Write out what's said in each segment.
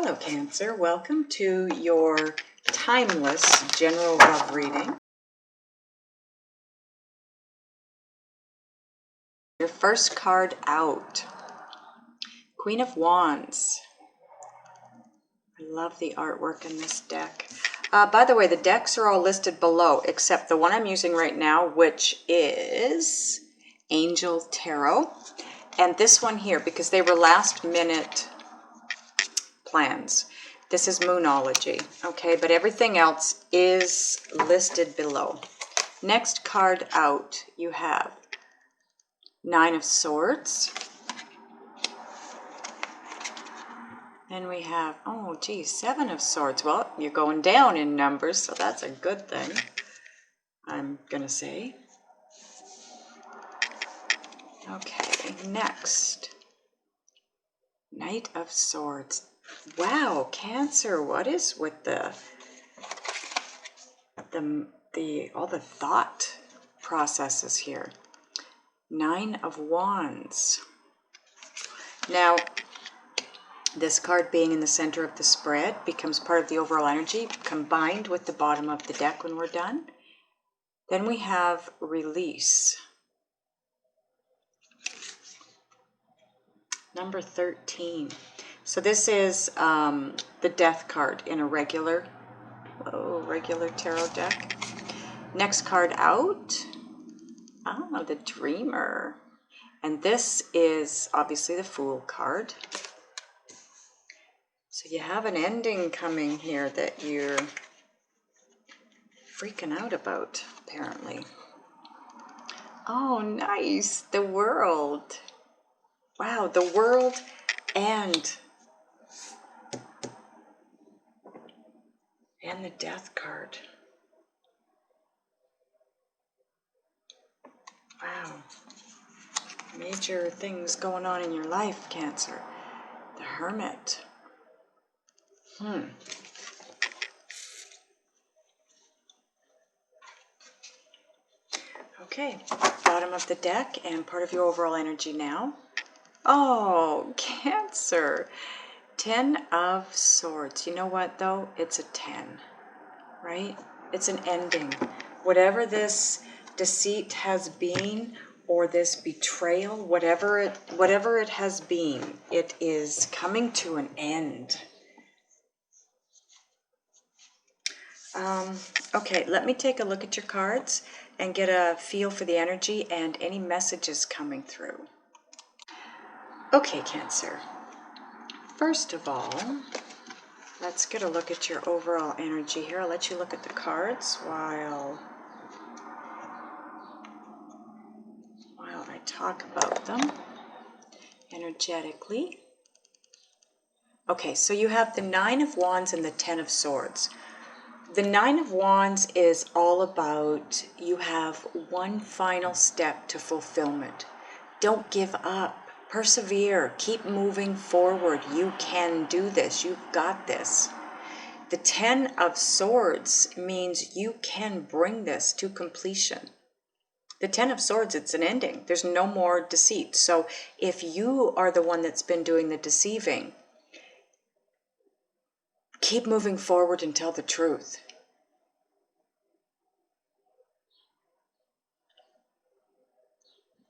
Hello Cancer, welcome to your timeless general love reading. Your first card out, Queen of Wands. I love the artwork in this deck. By the way, the decks are all listed below except the one I'm using right now, which is Angel Tarot. And this one here, because they were last minute plans. This is Moonology, okay? But everything else is listed below. Next card out, you have Nine of Swords. Then we have, oh geez, Seven of Swords. Well, you're going down in numbers, so that's a good thing, I'm gonna say. Okay, next, Knight of Swords. Wow, Cancer, what is with all the thought processes here? Nine of Wands. Now, this card being in the center of the spread becomes part of the overall energy combined with the bottom of the deck when we're done. Then we have Release. Number 13. So this is the Death card in a regular tarot deck. Next card out, the Dreamer. And this is obviously the Fool card. So you have an ending coming here that you're freaking out about, apparently. Oh, nice. The World. Wow, the World and the Death card. Wow. Major things going on in your life, Cancer. The Hermit. Okay, bottom of the deck and part of your overall energy now. Oh, Cancer. 10 of Swords. You know what, though? It's a 10, right? It's an ending. Whatever this deceit has been, or this betrayal, whatever it has been, it is coming to an end. Okay, let me take a look at your cards and get a feel for the energy and any messages coming through. Okay, Cancer. First of all, let's get a look at your overall energy here. I'll let you look at the cards while I talk about them energetically. Okay, so you have the Nine of Wands and the 10 of Swords. The Nine of Wands is all about you have one final step to fulfillment. Don't give up. Persevere. Keep moving forward. You can do this. You've got this. The 10 of Swords means you can bring this to completion. The 10 of Swords, it's an ending. There's no more deceit. So if you are the one that's been doing the deceiving, keep moving forward and tell the truth.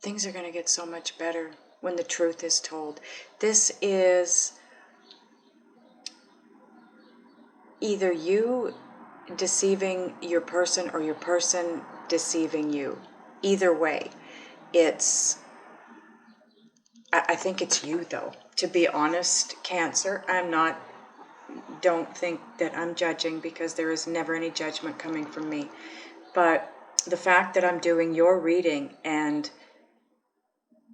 Things are going to get so much better when the truth is told. This is either you deceiving your person or your person deceiving you. Either way, I think it's you though. To be honest, Cancer, don't think that I'm judging, because there is never any judgment coming from me. But the fact that I'm doing your reading and,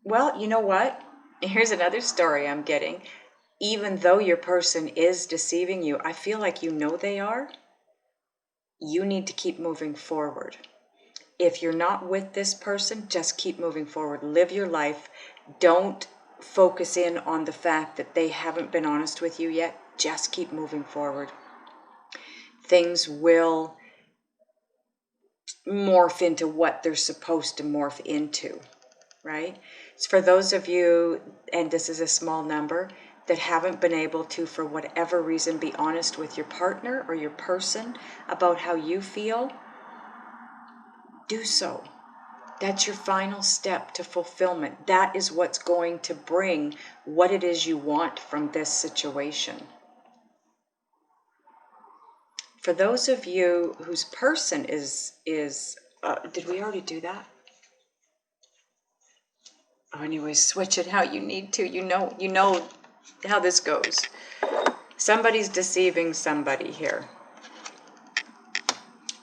well, you know what? Here's another story I'm getting. Even though your person is deceiving you, I feel like you know they are. You need to keep moving forward. If you're not with this person, just keep moving forward. Live your life. Don't focus in on the fact that they haven't been honest with you yet. Just keep moving forward. Things will morph into what they're supposed to morph into, right? So for those of you, and this is a small number, that haven't been able to, for whatever reason, be honest with your partner or your person about how you feel, do so. That's your final step to fulfillment. That is what's going to bring what it is you want from this situation. For those of you whose person is did we already do that? Oh, anyways, switch it how you need to. You know how this goes. Somebody's deceiving somebody here.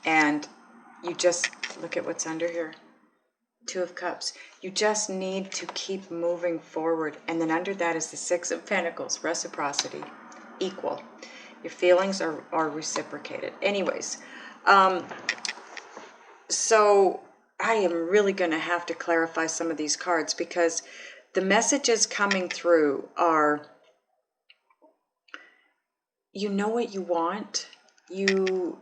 And you just look at what's under here. 2 of Cups. You just need to keep moving forward. And then under that is the 6 of Pentacles, reciprocity, equal. Your feelings are reciprocated. Anyways, so I am really going to have to clarify some of these cards, because the messages coming through are, you know what you want, you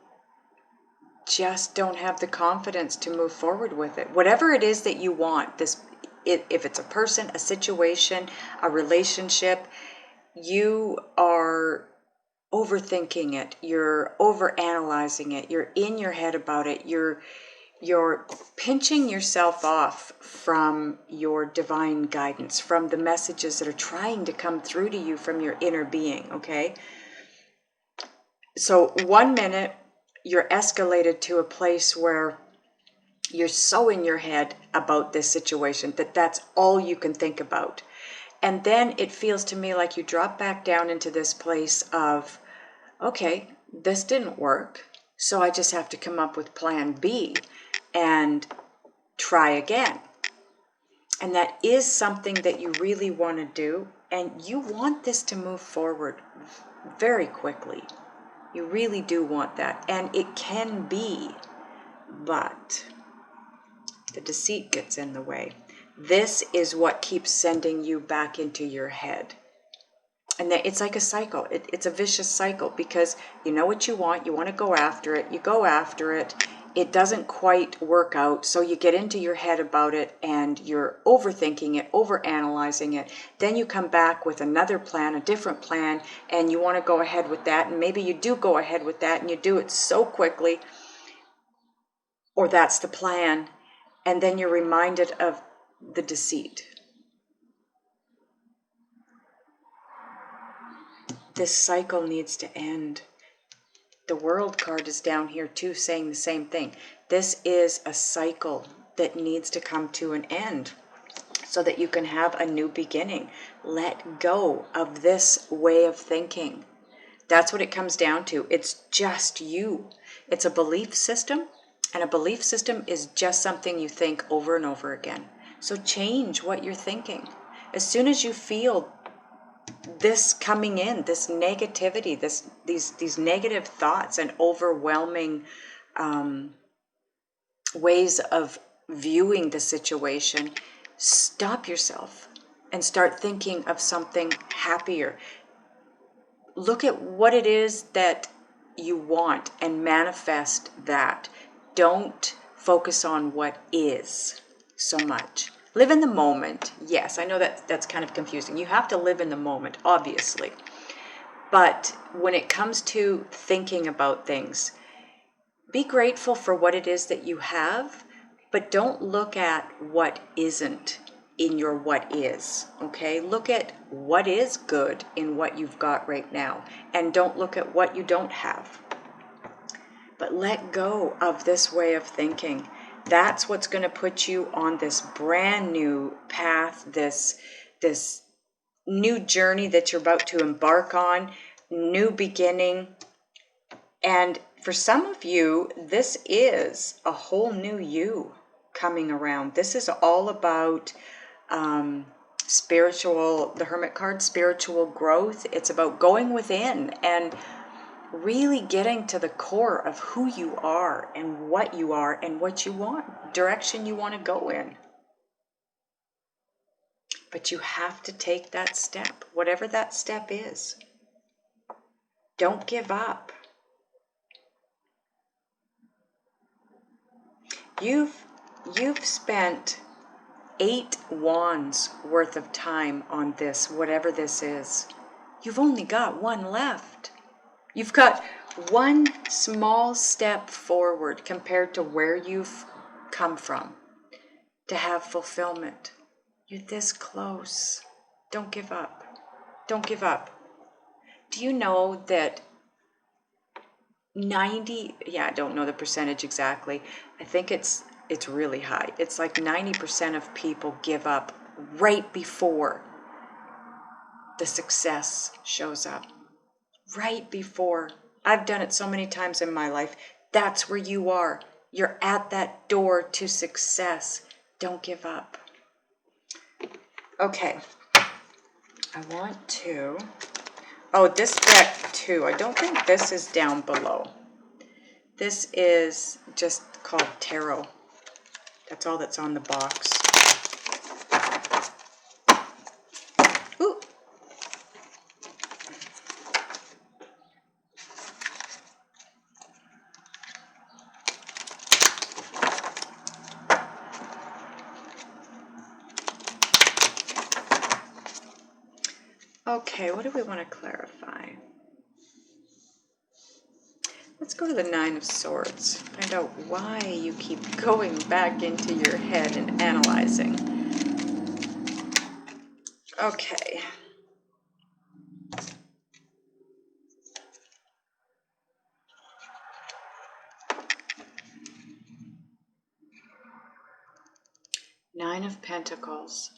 just don't have the confidence to move forward with it. Whatever it is that you want, if it's a person, a situation, a relationship, you are overthinking it, you're overanalyzing it, you're in your head about it, you're pinching yourself off from your divine guidance, from the messages that are trying to come through to you from your inner being, okay? So 1 minute, you're escalated to a place where you're so in your head about this situation that that's all you can think about. And then it feels to me like you drop back down into this place of, okay, this didn't work, so I just have to come up with plan B and try again. And that is something that you really want to do, and you want this to move forward very quickly. You really do want that, and it can be, but the deceit gets in the way. This is what keeps sending you back into your head. And it's like a cycle. It's a vicious cycle, because you know what you want to go after it, you go after it, it doesn't quite work out, so you get into your head about it and you're overthinking it, overanalyzing it. Then you come back with another plan, a different plan, and you want to go ahead with that, and maybe you do go ahead with that and you do it so quickly, or that's the plan, and then you're reminded of the deceit. This cycle needs to end. The World card is down here too, saying the same thing. This is a cycle that needs to come to an end so that you can have a new beginning. Let go of this way of thinking. That's what it comes down to. It's just you. It's a belief system, and a belief system is just something you think over and over again. So change what you're thinking. As soon as you feel this coming in, this negativity, these negative thoughts and overwhelming ways of viewing the situation, stop yourself and start thinking of something happier. Look at what it is that you want and manifest that. Don't focus on what is so much. Live in the moment. Yes, I know that's kind of confusing. You have to live in the moment, obviously. But when it comes to thinking about things, be grateful for what it is that you have, but don't look at what isn't in your what is, okay? Look at what is good in what you've got right now, and don't look at what you don't have. But let go of this way of thinking. That's what's going to put you on this brand new path, this new journey that you're about to embark on, new beginning. And for some of you, this is a whole new you coming around. This is all about spiritual, the Hermit card, spiritual growth. It's about going within and really getting to the core of who you are and what you want, direction you want to go in. But you have to take that step, whatever that step is. Don't give up. You've spent 8 wands worth of time on this, whatever this is. You've only got one left. You've got one small step forward compared to where you've come from to have fulfillment. You're this close. Don't give up. Don't give up. Do you know that 90, I don't know the percentage exactly. I think it's really high. It's like 90% of people give up right before the success shows up. Right before. I've done it so many times in my life. That's where you are. You're at that door to success. Don't give up. Okay. I want to... Oh, this deck too. I don't think this is down below. This is just called Tarot. That's all that's on the box. Ooh. Okay, what do we want to clarify? Let's go to the Nine of Swords. Find out why you keep going back into your head and analyzing. Okay. Nine of Pentacles.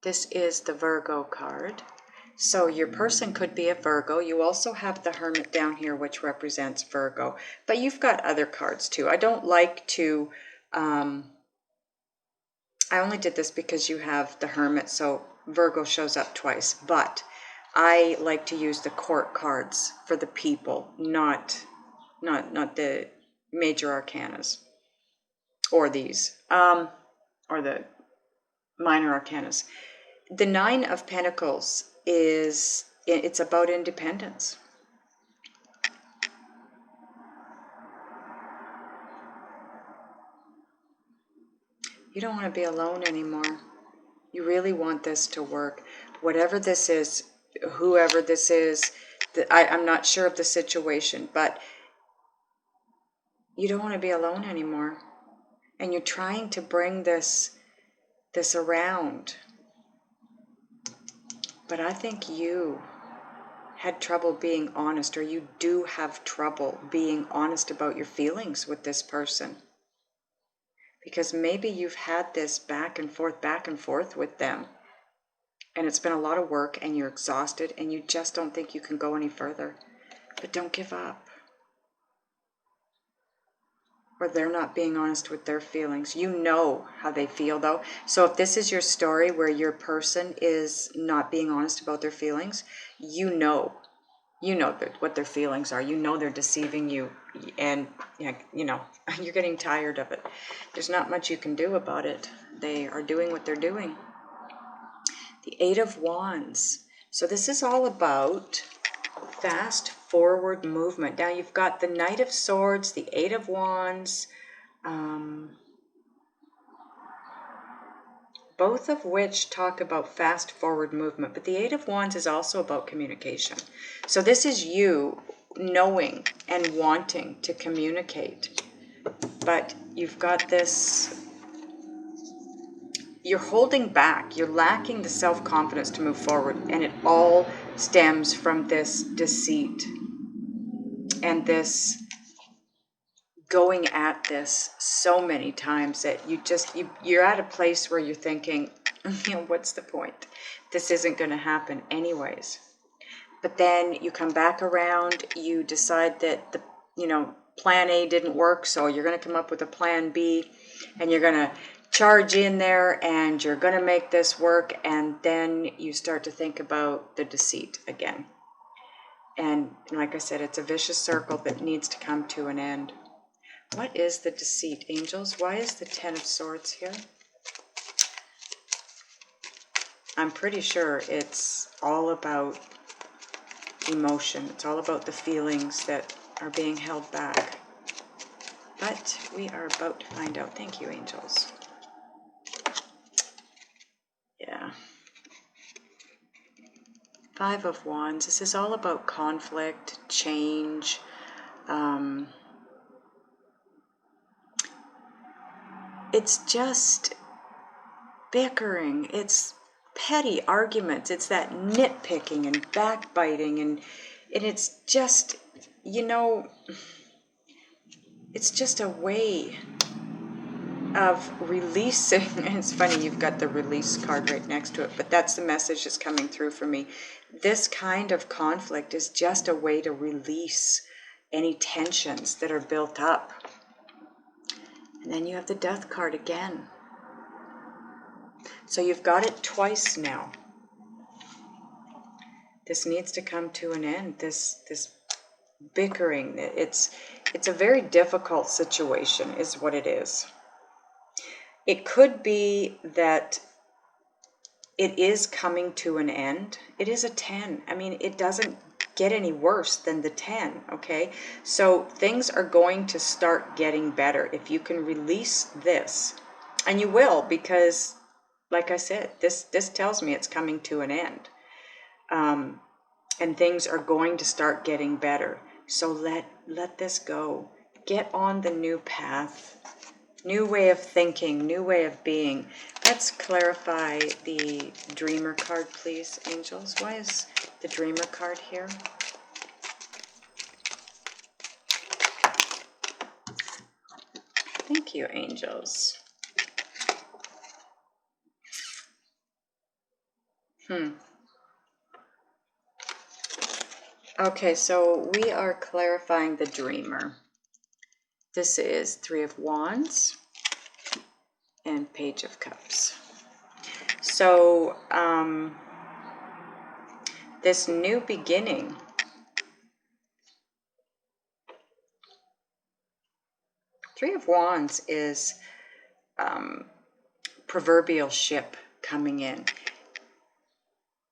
This is the Virgo card. So your person could be a Virgo. You also have the Hermit down here, which represents Virgo. But you've got other cards too. I don't like to... I only did this because you have the Hermit, so Virgo shows up twice. But I like to use the Court cards for the people, not the major arcanas. Or these. Or the minor arcanas. The Nine of Pentacles it's about independence. You don't want to be alone anymore. You really want this to work. Whatever this is, whoever this is, I'm not sure of the situation, but you don't want to be alone anymore. And you're trying to bring this around. But I think you had trouble being honest, or you do have trouble being honest about your feelings with this person. Because maybe you've had this back and forth with them. And it's been a lot of work and you're exhausted and you just don't think you can go any further. But don't give up. Or they're not being honest with their feelings. You know how they feel though. So if this is your story where your person is not being honest about their feelings, you know what their feelings are. You know they're deceiving you, and you're getting tired of it. There's not much you can do about it. They are doing what they're doing. The Eight of Wands. So this is all about fast forward movement. Now you've got the Knight of Swords, the Eight of Wands, both of which talk about fast forward movement, but the Eight of Wands is also about communication. So this is you knowing and wanting to communicate, but you've got this, you're holding back, you're lacking the self-confidence to move forward, and it all stems from this deceit and this going at this so many times that you're at a place where you're thinking, what's the point? This isn't going to happen anyways. But then you come back around, you decide that the plan A didn't work, so you're going to come up with a plan B, and you're going to charge in there and you're going to make this work, and then you start to think about the deceit again. And like I said, it's a vicious circle that needs to come to an end. What is the deceit, angels? Why is the Ten of Swords here? I'm pretty sure it's all about emotion. It's all about the feelings that are being held back. But we are about to find out. Thank you, angels. Yeah. Five of Wands. This is all about conflict, change. It's just bickering. It's petty arguments. It's that nitpicking and backbiting, and it's just, you know, it's just a way of releasing. It's funny, you've got the release card right next to it, but that's the message that's coming through for me. This kind of conflict is just a way to release any tensions that are built up. And then you have the Death card again. So you've got it twice now. This needs to come to an end. This bickering. It's a very difficult situation, is what it is. It could be that it is coming to an end. It is a 10. I mean, it doesn't get any worse than the 10, okay? So things are going to start getting better if you can release this. And you will, because, like I said, this tells me it's coming to an end. And things are going to start getting better. So let this go. Get on the new path. New way of thinking, new way of being. Let's clarify the Dreamer card, please, angels. Why is the Dreamer card here? Thank you, angels. Okay, so we are clarifying the Dreamer. This is Three of Wands and Page of Cups. So, this new beginning, Three of Wands is proverbial ship coming in.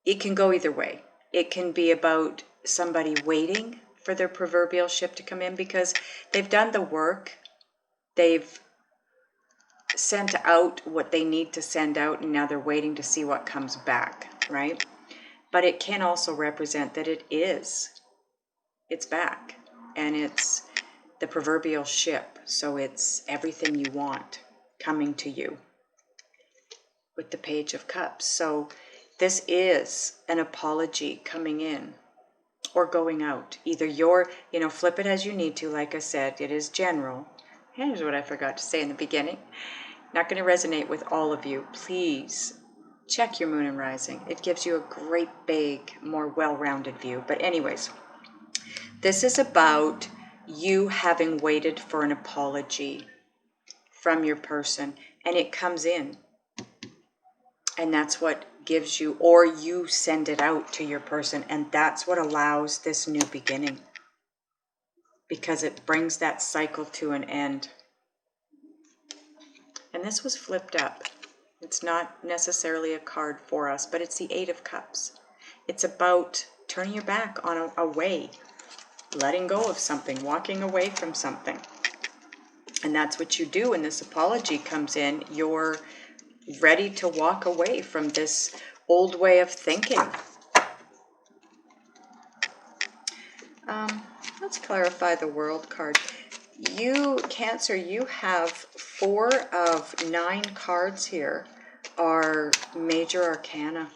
It can go either way. It can be about somebody waiting for their proverbial ship to come in because they've done the work. They've sent out what they need to send out, and now they're waiting to see what comes back, right? But it can also represent that it's back, and it's the proverbial ship. So it's everything you want coming to you with the Page of Cups. So this is an apology coming in or going out. Either you're, flip it as you need to. Like I said, it is general. Here's what I forgot to say in the beginning. Not going to resonate with all of you. Please check your moon and rising. It gives you a great, big, more well-rounded view. But anyways, this is about you having waited for an apology from your person, and it comes in. And that's what gives you, or you send it out to your person, and that's what allows this new beginning, because it brings that cycle to an end. And this was flipped up. It's not necessarily a card for us, but it's the Eight of Cups. It's about turning your back on a way, letting go of something, walking away from something. And that's what you do when this apology comes in. You're ready to walk away from this old way of thinking. Let's clarify the World card. You, Cancer, you have 4 of 9 cards here are major arcana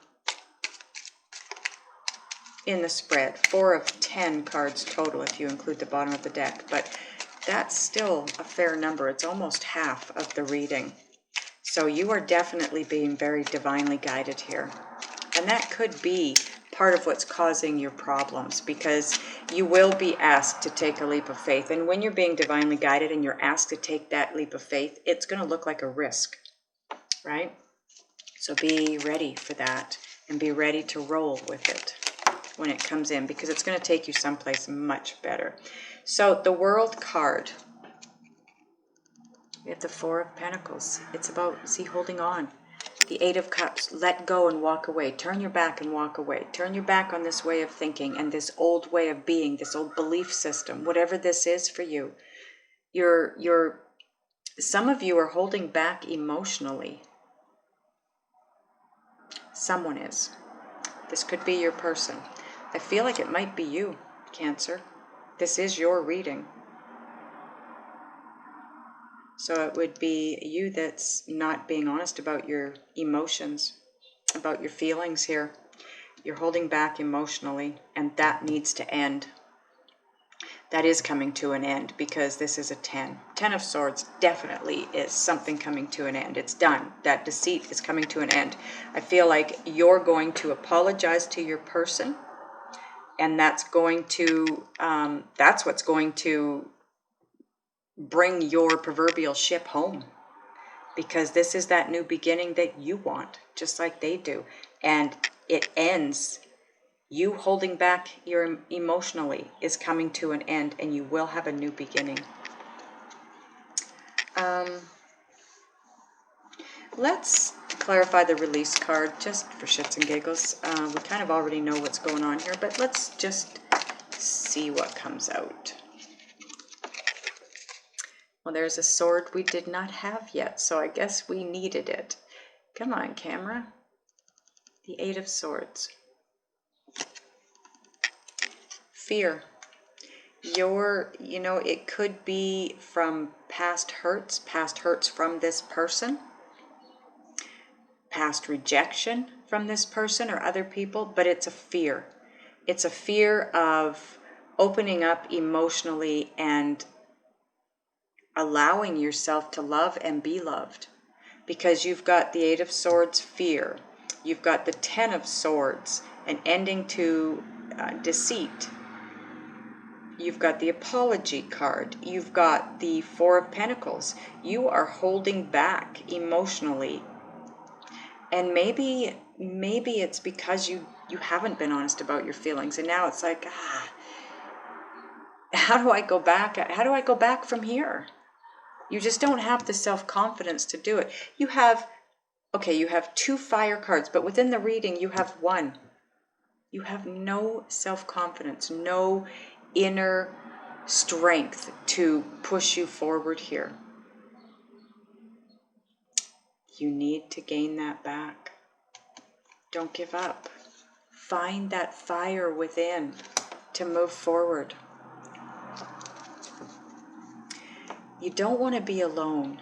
in the spread. 4 of 10 cards total if you include the bottom of the deck, but that's still a fair number. It's almost half of the reading. So you are definitely being very divinely guided here. And that could be part of what's causing your problems, because you will be asked to take a leap of faith. And when you're being divinely guided and you're asked to take that leap of faith, it's going to look like a risk, right? So be ready for that and be ready to roll with it when it comes in, because it's going to take you someplace much better. So the World card, we have the 4 of Pentacles. It's about, holding on. The 8 of Cups, let go and walk away. Turn your back and walk away. Turn your back on this way of thinking and this old way of being, this old belief system, whatever this is for you. Some of you are holding back emotionally. Someone is. This could be your person. I feel like it might be you, Cancer. This is your reading. So it would be you that's not being honest about your emotions, about your feelings here. You're holding back emotionally, and that needs to end. That is coming to an end because this is a 10. 10 of Swords definitely is something coming to an end. It's done. That deceit is coming to an end. I feel like you're going to apologize to your person, and that's going to, that's what's going to bring your proverbial ship home. Because this is that new beginning that you want, just like they do. And it ends. You holding back your emotionally is coming to an end, and you will have a new beginning. Let's clarify the release card just for shits and giggles. We kind of already know what's going on here, but let's just see what comes out. Well, there's a sword we did not have yet, so I guess we needed it. Come on, camera. The 8 of Swords. Fear. It could be from past hurts from this person, past rejection from this person or other people, but it's a fear. It's a fear of opening up emotionally and allowing yourself to love and be loved. Because you've got the 8 of Swords, fear. You've got the 10 of Swords, an ending to deceit. You've got the apology card. You've got the 4 of Pentacles. You are holding back emotionally. And maybe it's because you haven't been honest about your feelings. And now it's like, how do I go back? How do I go back from here? You just don't have the self-confidence to do it. You have 2 fire cards, but within the reading you have 1. You have no self-confidence, no inner strength to push you forward here. You need to gain that back. Don't give up. Find that fire within to move forward. You don't want to be alone,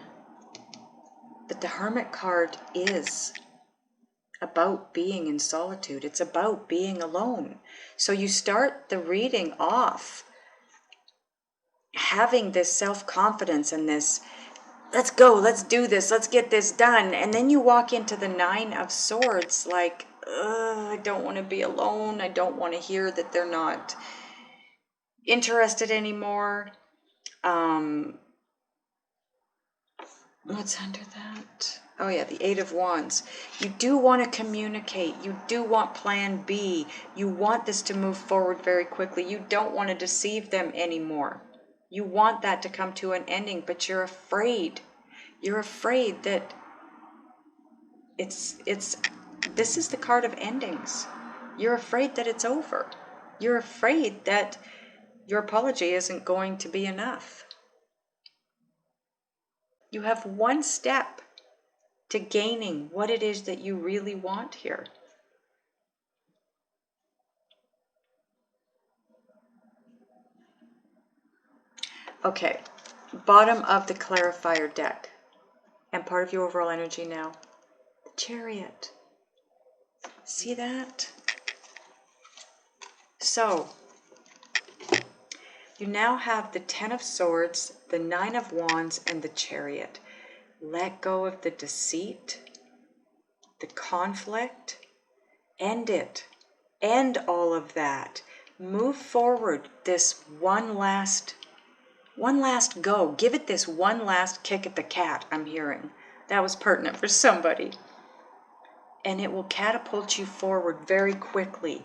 but the Hermit card is about being in solitude. It's about being alone. So you start the reading off having this self-confidence and this, let's go, let's do this, let's get this done. And then you walk into the 9 of Swords like, I don't want to be alone. I don't want to hear that they're not interested anymore. What's under that? Oh yeah, the 8 of Wands. You do want to communicate. You do want plan B. You want this to move forward very quickly. You don't want to deceive them anymore. You want that to come to an ending, but you're afraid. You're afraid that this is the card of endings. You're afraid that it's over. You're afraid that your apology isn't going to be enough. You have 1 step to gaining what it is that you really want here. Okay, bottom of the clarifier deck and part of your overall energy now. The Chariot. See that? So, you now have the 10 of Swords, the 9 of Wands, and the Chariot. Let go of the deceit, the conflict. End it. End all of that. Move forward this one last go. Give it this one last kick at the cat, I'm hearing. That was pertinent for somebody. And it will catapult you forward very quickly.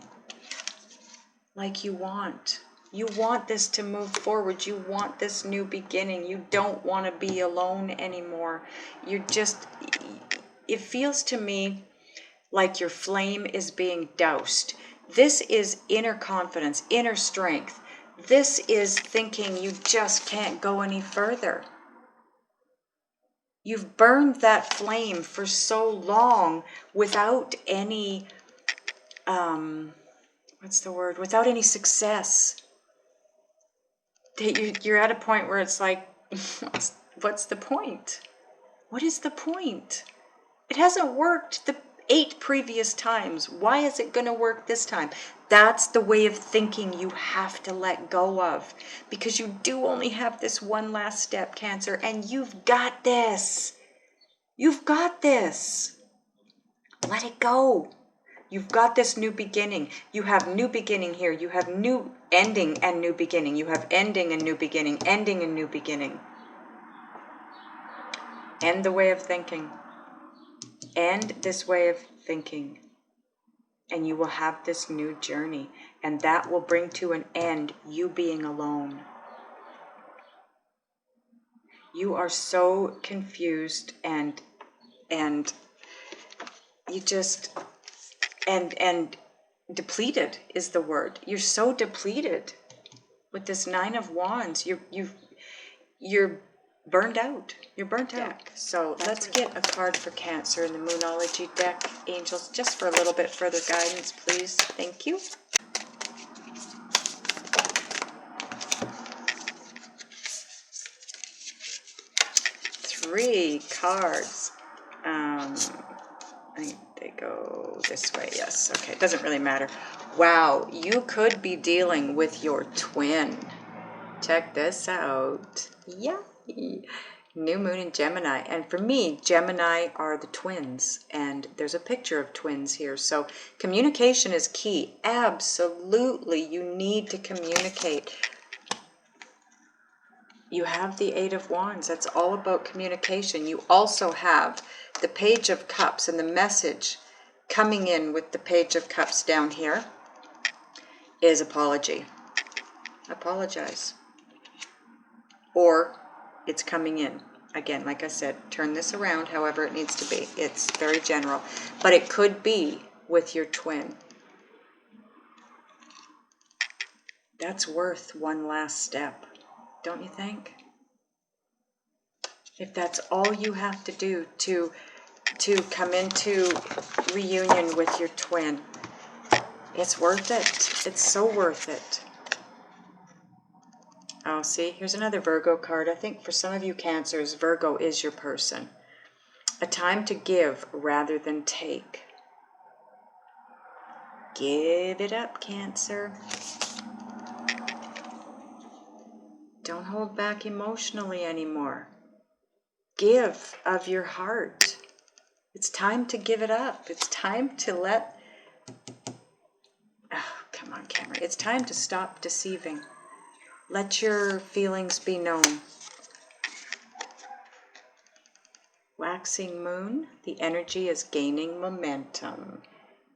Like you want. You want this to move forward. You want this new beginning. You don't want to be alone anymore. It feels to me like your flame is being doused. This is inner confidence, inner strength. This is thinking you just can't go any further. You've burned that flame for so long without any what's the word? Without any success. That you're at a point where it's like, what's the point? What is the point? It hasn't worked the 8 previous times. Why is it going to work this time? That's the way of thinking you have to let go of, because you do only have this one last step, Cancer, and you've got this. You've got this. Let it go. You've got this new beginning. You have new beginning here. You have new ending and new beginning. You have ending and new beginning, ending and new beginning. End the way of thinking. End this way of thinking. And you will have this new journey. And that will bring to an end you being alone. You are so confused and you just... And depleted is the word. You're so depleted with this 9 of Wands. You're burned out. You're burnt out. So let's get a card for Cancer in the Moonology deck, angels, just for a little bit further guidance, please. Thank you. Three cards. I think they go this way. Yes. Okay. It doesn't really matter. Wow. You could be dealing with your twin. Check this out. Yay. New moon in Gemini. And for me, Gemini are the twins. And there's a picture of twins here. So communication is key. Absolutely. You need to communicate. You have the 8 of Wands. That's all about communication. You also have the Page of Cups, and the message coming in with the Page of Cups down here is apology. Apologize. Or it's coming in. Again, like I said, turn this around however it needs to be. It's very general. But it could be with your twin. That's worth one last step. Don't you think? If that's all you have to do to come into reunion with your twin, it's worth it. It's so worth it. Oh, see, here's another Virgo card. I think for some of you Cancers, Virgo is your person. A time to give rather than take. Give it up, Cancer. Don't hold back emotionally anymore. Give of your heart. It's time to give it up. It's time to let... Oh, come on, camera. It's time to stop deceiving. Let your feelings be known. Waxing moon. The energy is gaining momentum.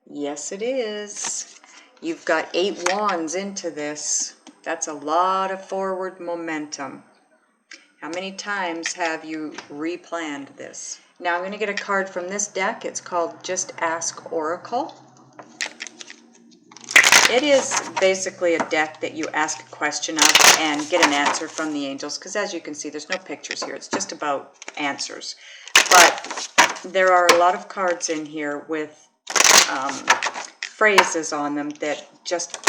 Yes, it is. You've got 8 wands into this. That's a lot of forward momentum. How many times have you replanned this? Now I'm going to get a card from this deck. It's called Just Ask Oracle. It is basically a deck that you ask a question of and get an answer from the angels, because as you can see, there's no pictures here. It's just about answers. But there are a lot of cards in here with phrases on them that just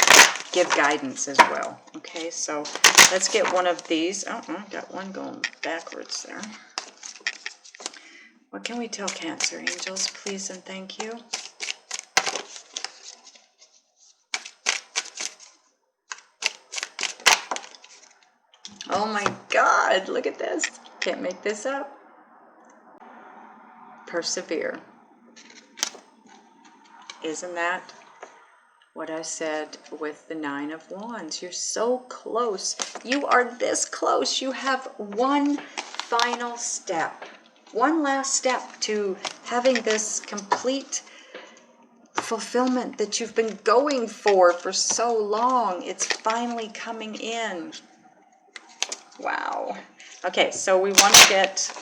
give guidance as well. Okay, so let's get one of these. Oh, got one going backwards there. What can we tell Cancer, angels, please and thank you? Oh my God, look at this. Can't make this up. Persevere. Isn't that what I said with the 9 of Wands? You're so close. You are this close. You have one final step. One last step to having this complete fulfillment that you've been going for so long. It's finally coming in. Wow. Okay, so we want to get,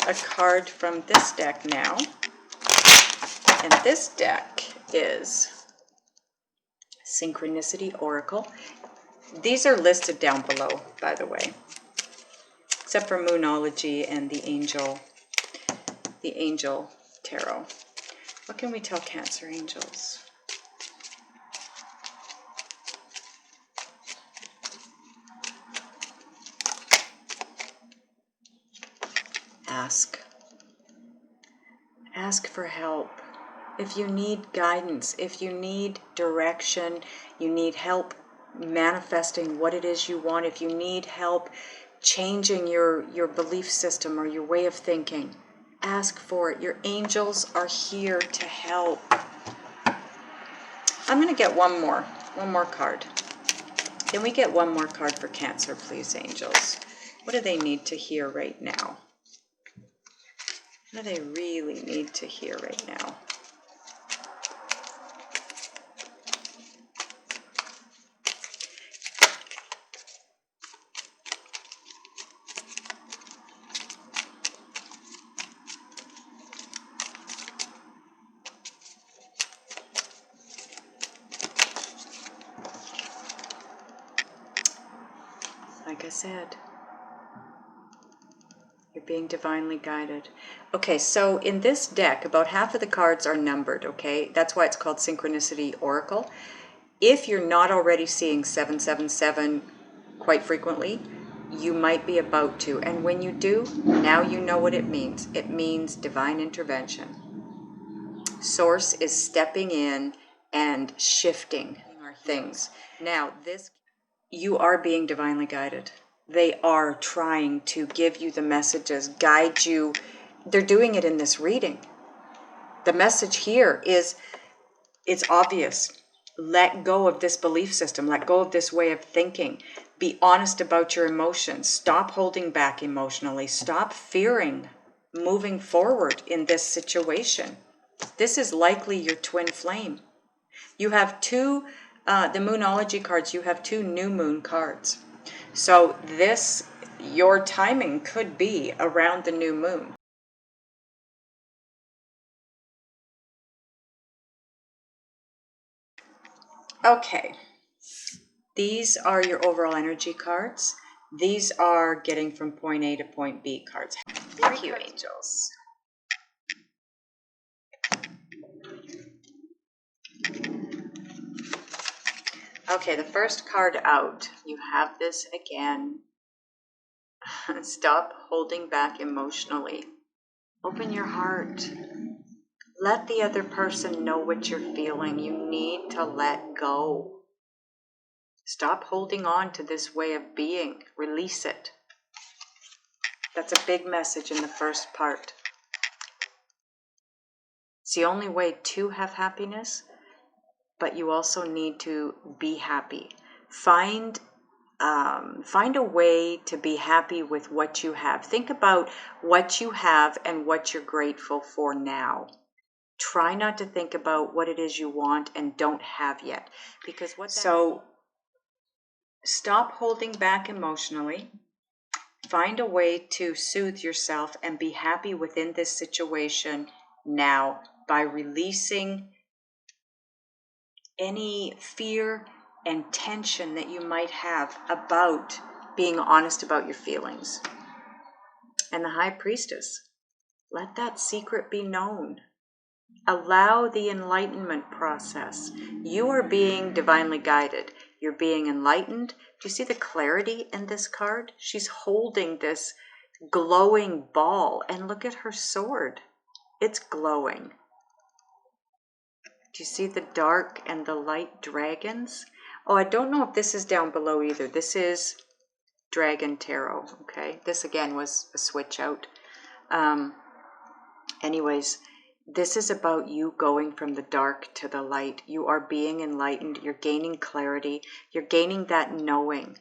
a card from this deck now. And this deck is Synchronicity Oracle. These are listed down below, by the way, except for Moonology and the Angel Tarot. What can we tell Cancer, angels? ask. Ask for help. If you need guidance, if you need direction, you need help manifesting what it is you want, if you need help changing your belief system or your way of thinking, ask for it. Your angels are here to help. I'm going to get one more card. Can we get one more card for Cancer, please, angels? What do they need to hear right now? What do they really need to hear right now? Like I said, you're being divinely guided. Okay, so in this deck, about half of the cards are numbered, okay? That's why it's called Synchronicity Oracle. If you're not already seeing 777 quite frequently, you might be about to. And when you do, now you know what it means. It means divine intervention. Source is stepping in and shifting things. Now, you are being divinely guided. They are trying to give you the messages, guide you. They're doing it in this reading. The message here is, it's obvious. Let go of this belief system. Let go of this way of thinking. Be honest about your emotions. Stop holding back emotionally. Stop fearing moving forward in this situation. This is likely your twin flame. You have two, the Moonology cards, you have two new moon cards. So this, your timing could be around the new moon. Okay, these are your overall energy cards. These are getting from point A to point B cards. Thank you, angels. Okay, the first card out, you have this again. Stop holding back emotionally. Open your heart. Let the other person know what you're feeling. You need to let go. Stop holding on to this way of being. Release it. That's a big message in the first part. It's the only way to have happiness, but you also need to be happy. Find a way to be happy with what you have. Think about what you have and what you're grateful for now. Try not to think about what it is you want and don't have yet, because so stop holding back emotionally. Find a way to soothe yourself and be happy within this situation now by releasing any fear and tension that you might have about being honest about your feelings. And the High Priestess, let that secret be known. Allow the enlightenment process. You are being divinely guided. You're being enlightened. Do you see the clarity in this card? She's holding this glowing ball, and look at her sword. It's glowing. Do you see the dark and the light dragons? Oh, I don't know if this is down below either. This is Dragon Tarot, okay? This again was a switch out. Anyways, this is about you going from the dark to the light. You are being enlightened. You're gaining clarity. You're gaining that knowing.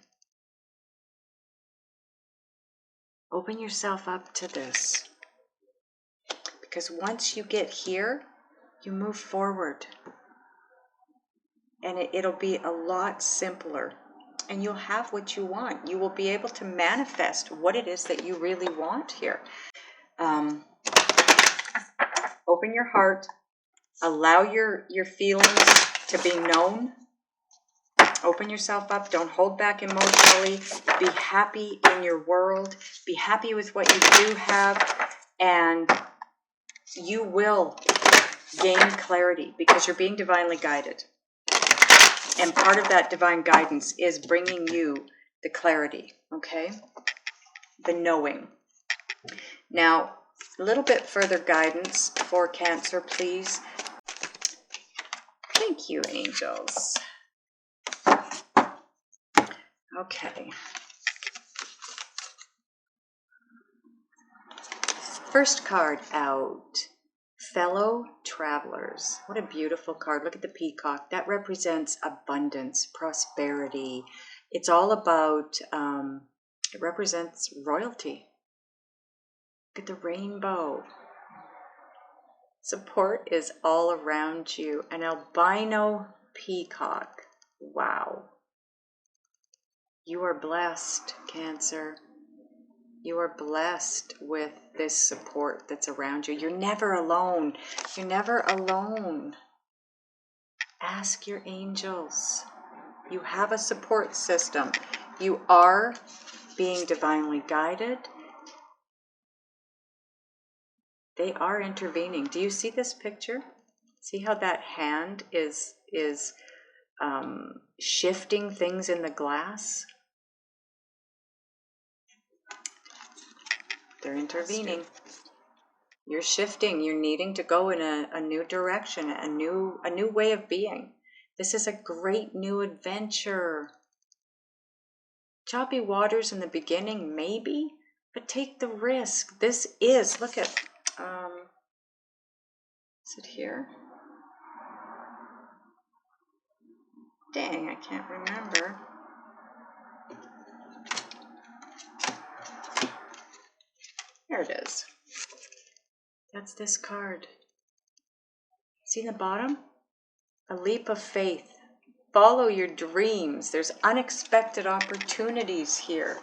Open yourself up to this. Because once you get here, you move forward. And it'll be a lot simpler. And you'll have what you want. You will be able to manifest what it is that you really want here. Open your heart. Allow your feelings to be known. Open yourself up. Don't hold back emotionally. Be happy in your world. Be happy with what you do have. And you will gain clarity because you're being divinely guided. And part of that divine guidance is bringing you the clarity, okay? The knowing. Now, a little bit further guidance for Cancer, please. Thank you, angels. Okay. First card out. Fellow Travelers. What a beautiful card. Look at the peacock. That represents abundance, prosperity. It's all about, it represents royalty. Look at the rainbow. Support is all around you. An albino peacock. Wow. You are blessed, Cancer. You are blessed with this support that's around you. You're never alone. You're never alone. Ask your angels. You have a support system. You are being divinely guided. They are intervening. Do you see this picture? See how that hand is shifting things in the glass? They're intervening. You're shifting. You're needing to go in a new direction, a new way of being. This is a great new adventure. Choppy waters in the beginning, maybe, but take the risk. This is, look at, is it here? Dang, I can't remember. There it is. That's this card. See the bottom? A leap of faith. Follow your dreams. There's unexpected opportunities here.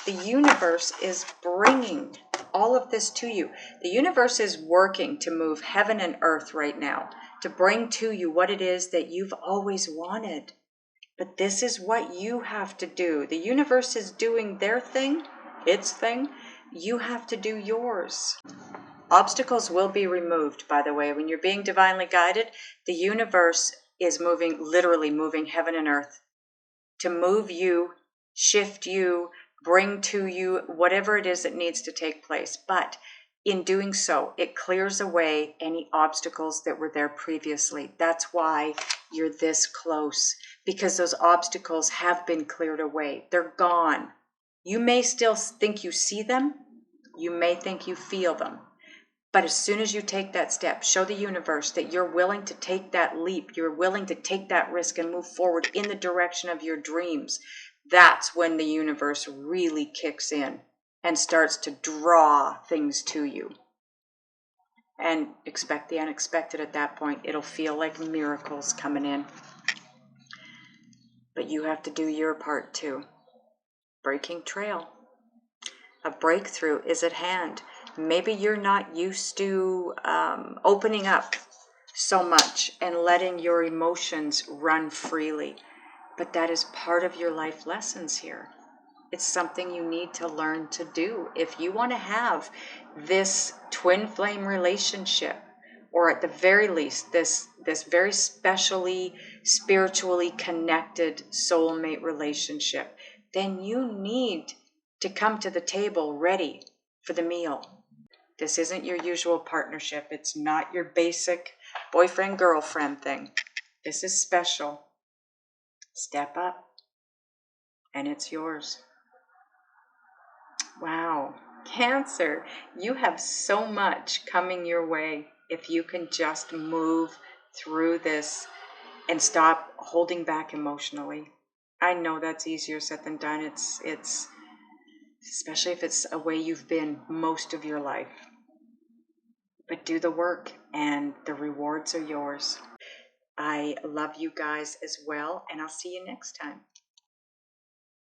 The universe is bringing all of this to you. The universe is working to move heaven and earth right now, to bring to you what it is that you've always wanted. But this is what you have to do. The universe is doing their thing, its thing. You have to do yours. Obstacles will be removed, by the way. When you're being divinely guided, the universe is moving, literally moving heaven and earth to move you, shift you, bring to you whatever it is that needs to take place. But in doing so, it clears away any obstacles that were there previously. That's why you're this close, because those obstacles have been cleared away. They're gone. You may still think you see them. You may think you feel them. But as soon as you take that step, show the universe that you're willing to take that leap, you're willing to take that risk and move forward in the direction of your dreams. That's when the universe really kicks in and starts to draw things to you. And expect the unexpected at that point. It'll feel like miracles coming in. But you have to do your part too. Breaking trail. A breakthrough is at hand. Maybe you're not used to opening up so much and letting your emotions run freely. But that is part of your life lessons here. It's something you need to learn to do. If you want to have this twin flame relationship, or at the very least, this very specially, spiritually connected soulmate relationship, then you need to come to the table ready for the meal. This isn't your usual partnership. It's not your basic boyfriend-girlfriend thing. This is special. Step up, and it's yours. Wow. Cancer, you have so much coming your way if you can just move through this and stop holding back emotionally. I know that's easier said than done. It's especially if it's a way you've been most of your life. But do the work and the rewards are yours. I love you guys as well, and I'll see you next time.